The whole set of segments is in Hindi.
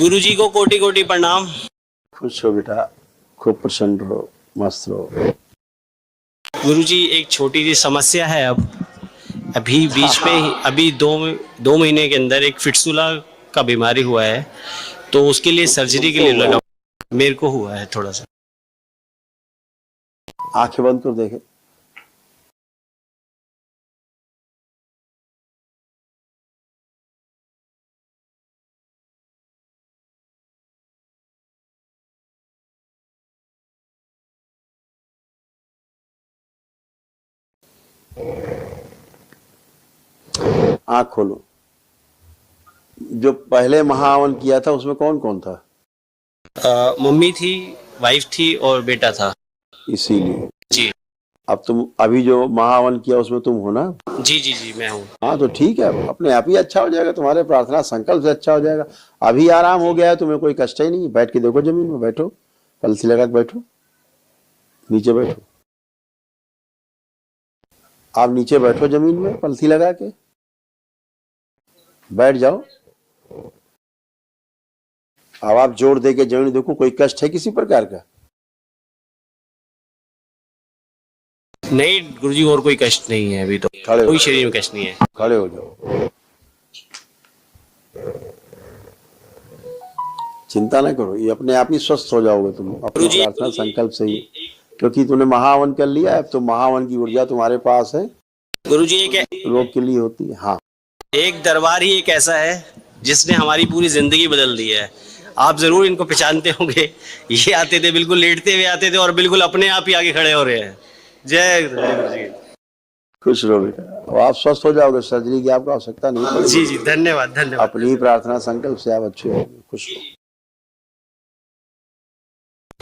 गुरुजी को कोटि कोटि प्रणाम। खुश हो बेटा, खूब प्रसन्न रहो, मस्त रहो। गुरुजी एक छोटी सी समस्या है। अभी बीच में अभी दो महीने के अंदर एक फिटसुला का बीमारी हुआ है, तो उसके लिए सर्जरी के लिए लगा। मेरे को हुआ है थोड़ा सा। आंखें बंद कर देखे। आंख खोलो। जो पहले महाहवन किया था उसमें कौन कौन था? मम्मी थी, वाइफ थी और बेटा था। इसीलिए जी अब तुम अभी जो महाहवन किया उसमें तुम हो ना? जी जी जी मैं हूँ। हाँ तो ठीक है, अपने आप ही अच्छा हो जाएगा, तुम्हारे प्रार्थना संकल्प से अच्छा हो जाएगा। अभी आराम हो गया है, तुम्हें कोई कष्ट ही नहीं। बैठ के देखो, जमीन में बैठो, पलथी लगा के बैठो, नीचे बैठो। आप नीचे बैठो जमीन में पलथी लगा के, बैठ जाओ। अब आप जोर दे के जमीन देखो, कोई कष्ट है किसी प्रकार का? नहीं गुरुजी, और कोई कष्ट नहीं है अभी तो। खड़े कोई शरीर में कष्ट नहीं है। खड़े हो जाओ, चिंता ना करो, ये अपने आप ही स्वस्थ हो जाओगे तुम अपने प्रार्थना संकल्प से ही, क्योंकि तूने महाहवन कर लिया है। अब तो महाहवन की ऊर्जा तुम्हारे पास है। गुरुजी एक रोग के लिए होती है। हाँ, एक दरबार ही एक ऐसा है जिसने हमारी पूरी जिंदगी बदल दी है। आप जरूर इनको पहचानते होंगे। ये आते थे, बिल्कुल लेटते हुए आते थे और बिल्कुल अपने आप ही आगे खड़े हो रहे हैं। जय गुरुजी। खुश रहो बेटा, अब आप स्वस्थ हो जाओगे, सर्जरी की आपको आवश्यकता नहीं पड़ेगी। जी जी धन्यवाद धन्यवाद। अपनी ही प्रार्थना संकल्प से आप अच्छे होंगे। खुश रहो।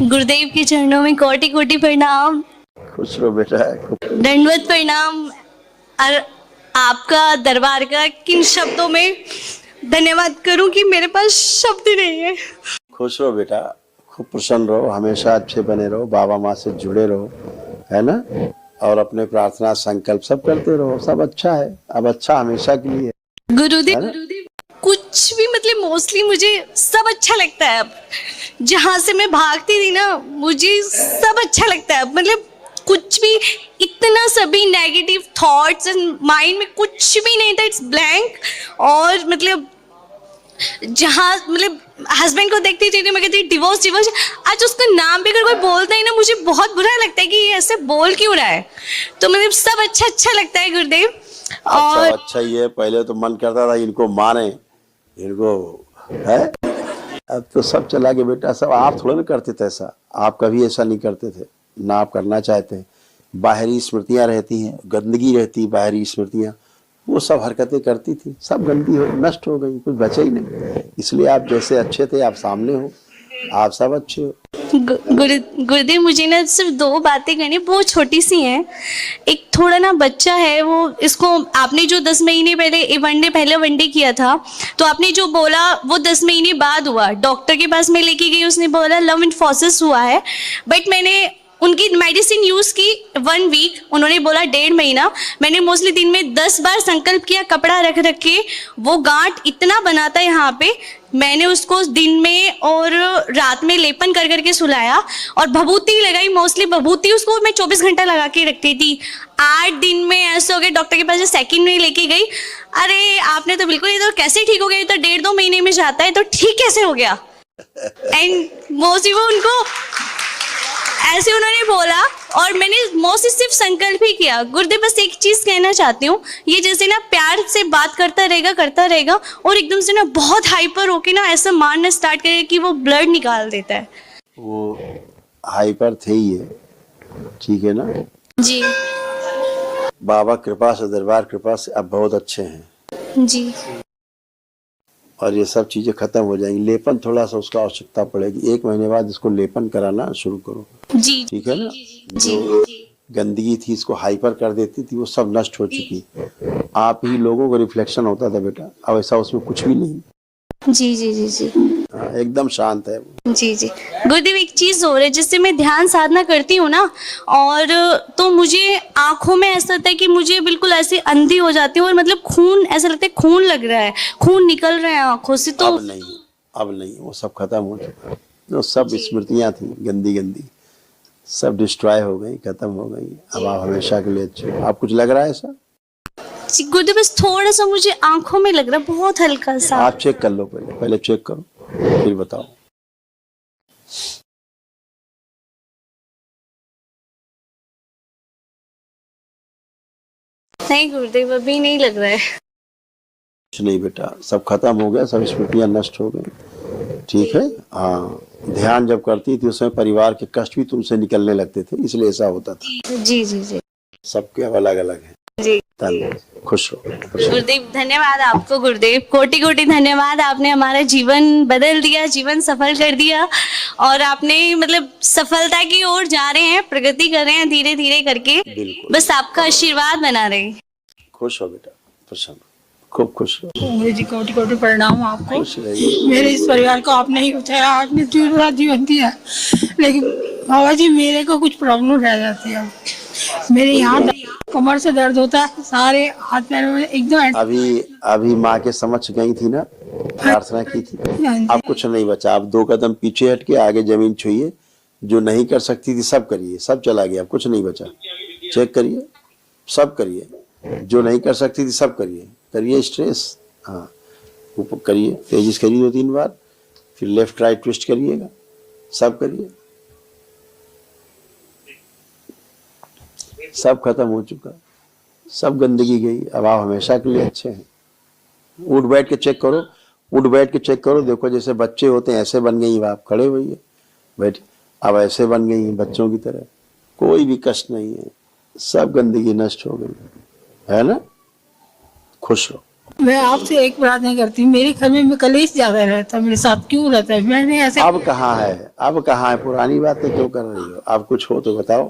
गुरुदेव के चरणों में कोटि कोटि प्रणाम, खुश रहो बेटा। दंडवत प्रणाम। और आपका दरबार का किन शब्दों में धन्यवाद करूं कि मेरे पास शब्द नहीं है। खुश रहो बेटा, खूब प्रसन्न रहो, हमेशा अच्छे बने रहो, बाबा माँ से जुड़े रहो, है ना? और अपने प्रार्थना संकल्प सब करते रहो, सब अच्छा है। अब अच्छा हमेशा के लिए। गुरुदेव कुछ भी मतलब मोस्टली मुझे सब अच्छा लगता है। अब जहाँ से मैं भागती थी ना, मुझे सब अच्छा लगता है। मतलब कुछ भी इतना सभी नेगेटिव थॉट्स एंड माइंड में कुछ भी नहीं था, इट्स ब्लैंक। और मतलब जहाँ मतलब हस्बैंड को देखती थी मैं कहती डिवोर्स डिवोर्स। आज उसका नाम भी अगर कोई बोलता है ना, मुझे बहुत बुरा लगता है कि ये ऐसे बोल क्यों रहा है। तो मतलब सब अच्छा अच्छा लगता है गुरुदेव। और अच्छा ही है। पहले तो मन करता था इनको मारे, इनको है। अब तो सब चला गया बेटा। सब आप थोड़ा ना करते थे ऐसा, आप कभी ऐसा नहीं करते थे ना, आप करना चाहते हैं। बाहरी स्मृतियां रहती हैं, गंदगी रहती, बाहरी स्मृतियां, वो सब हरकतें करती थी, सब गंदी हो नष्ट हो गई, कुछ बचा ही नहीं। इसलिए आप जैसे अच्छे थे, आप सामने हो, आप सब अच्छे हो। गुरुदेव मुझे ना सिर्फ दो बातें करनी, बहुत छोटी सी हैं। एक थोड़ा ना बच्चा है, वो इसको आपने जो 10 महीने पहले वनडे किया था, तो आपने जो बोला वो 10 महीने बाद हुआ। डॉक्टर के पास मैं लेके गई, उसने बोला लव इन्फोसिस हुआ है। बट मैंने उनकी मेडिसिन यूज़ की 1 वीक, उन्होंने बोला 1.5 महीना। मैंने मोस्टली दिन में 10 बार संकल्प किया, कपड़ा रख रख के। वो गांठ इतना बना था यहाँ पे, मैंने उसको दिन में और रात में लेपन कर करके सुलाया और भभूति लगाई। मोस्टली भभूति उसको मैं 24 घंटा लगा के रखती थी। 8 दिन में ऐसे हो गए, डॉक्टर के पास सेकंड में लेके गई। अरे आपने तो बिल्कुल, ये तो कैसे ठीक हो गया, ये तो 1.5-2 महीने में जाता है, तो ठीक कैसे हो गया? एंड मोस्टली वो उनको ऐसे उन्होंने बोला और मैंने मोस्टली सिर्फ संकल्प ही किया। गुरुदेव बस एक चीज कहना चाहती हूँ, ये जैसे ना प्यार से बात करता रहेगा और एकदम से ना बहुत हाइपर होके ना ऐसा मारना स्टार्ट करेगा कि वो ब्लड निकाल देता है। वो हाइपर थे ही है, ठीक है ना जी। बाबा कृपा से, दरबार कृपा से अब बहुत अच्छे हैं जी। और ये सब चीजें खत्म हो जाएंगी। लेपन थोड़ा सा उसका आवश्यकता पड़ेगी, 1 महीने बाद इसको लेपन कराना शुरू करो। जी ठीक है ना? जी। जो गंदगी थी, इसको हाइपर कर देती थी, वो सब नष्ट हो चुकी। आप ही लोगों को रिफ्लेक्शन होता था बेटा, अब ऐसा उसमें कुछ भी नहीं। जी जी जी जी हाँ, एकदम शांत है वो। जी जी। गुरुदेव एक चीज हो रही है, जिससे मैं ध्यान साधना करती हूँ ना, और तो मुझे आंखों में ऐसा होता है कि मुझे बिल्कुल ऐसे अंधी हो जाती हूँ और मतलब खून, ऐसा लगता है खून लग रहा है, खून निकल रहा है आंखों से। तो अब नहीं, अब नहीं, वो सब खत्म हो चुका। जो सब स्मृतियां थी गंदी गंदी, सब डिस्ट्रॉय हो गई, खत्म हो गई। अब आप हमेशा के लिए अच्छे हो। आप कुछ लग रहा है ऐसा? जी, गुरुदेव बस थोड़ा सा मुझे आंखों में लग रहा है, बहुत हल्का सा। आप चेक कर लो, पहले चेक करो फिर बताओ। नहीं गुरुदेव, अभी नहीं लग रहा है। कुछ नहीं बेटा, सब खत्म हो गया, सब स्मृतियां नष्ट हो गई। ठीक है, हाँ। ध्यान जब करती थी उसमें परिवार के कष्ट भी तुमसे निकलने लगते थे, इसलिए ऐसा होता था। जी जी जी सबके अब अलग अलग है। जी। धन्यवाद, खुश रहो। गुरुदेव धन्यवाद आपको, गुरुदेव कोटि कोटि धन्यवाद। आपने हमारा जीवन बदल दिया, जीवन सफल कर दिया, और आपने मतलब सफलता की ओर जा रहे हैं, प्रगति कर रहे हैं धीरे धीरे करके। बिल्कुल। बस आपका आशीर्वाद बना रहे। खुश हो बेटा, प्रसन्न, खूब खुश रहो। गुरु जी कोटि कोटि प्रणाम आपको। खुश रहिए। मेरे इस परिवार को आपने ही बचाया, आपने पूरा जीवन दिया, लेकिन बाबा जी मेरे को कुछ प्रॉब्लम रह जाती है। मेरे यहाँ कमर से दर्द होता है, सारे हाथ पैरों में एकदम। अभी माँ के समक्ष गई थी ना, प्रार्थना की थी। अब कुछ नहीं बचा, अब 2 कदम पीछे हट के आगे जमीन छुइए। जो नहीं कर सकती थी सब करिए, सब चला गया, अब कुछ नहीं बचा। चेक करिए, सब करिए। जो नहीं कर सकती थी सब करिए, करिए स्ट्रेस, हाँ ऊपर करिए, तेजी से करिए 2-3 बार, फिर लेफ्ट राइट ट्विस्ट करिएगा, सब करिए। सब खत्म हो चुका, सब गंदगी गई, अब आप हमेशा के लिए अच्छे हैं। उठ बैठ के चेक करो, उठ बैठ के चेक करो, देखो जैसे बच्चे होते हैं ऐसे बन गई आप। खड़े होइए, बैठिए, अब ऐसे बन गई हैं बच्चों की तरह, कोई भी कष्ट नहीं है, सब गंदगी नष्ट हो गई है ना। खुश रहो। मैं आपसे एक प्रार्थना करती हूँ, मेरे घर में कलेश ज्यादा रहता है, मेरे साथ क्यों रहता है? मैंने ऐसे अब कहाँ है, अब कहाँ है? पुरानी बातें क्यों कर रही हो? अब कुछ हो तो बताओ,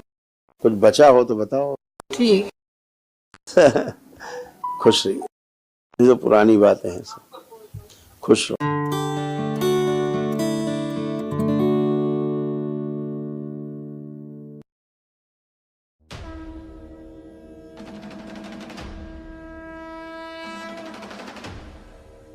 कुछ बचा हो तो बताओ। ठीक खुश रहिए, ये तो पुरानी बातें हैं सब। खुश रहो।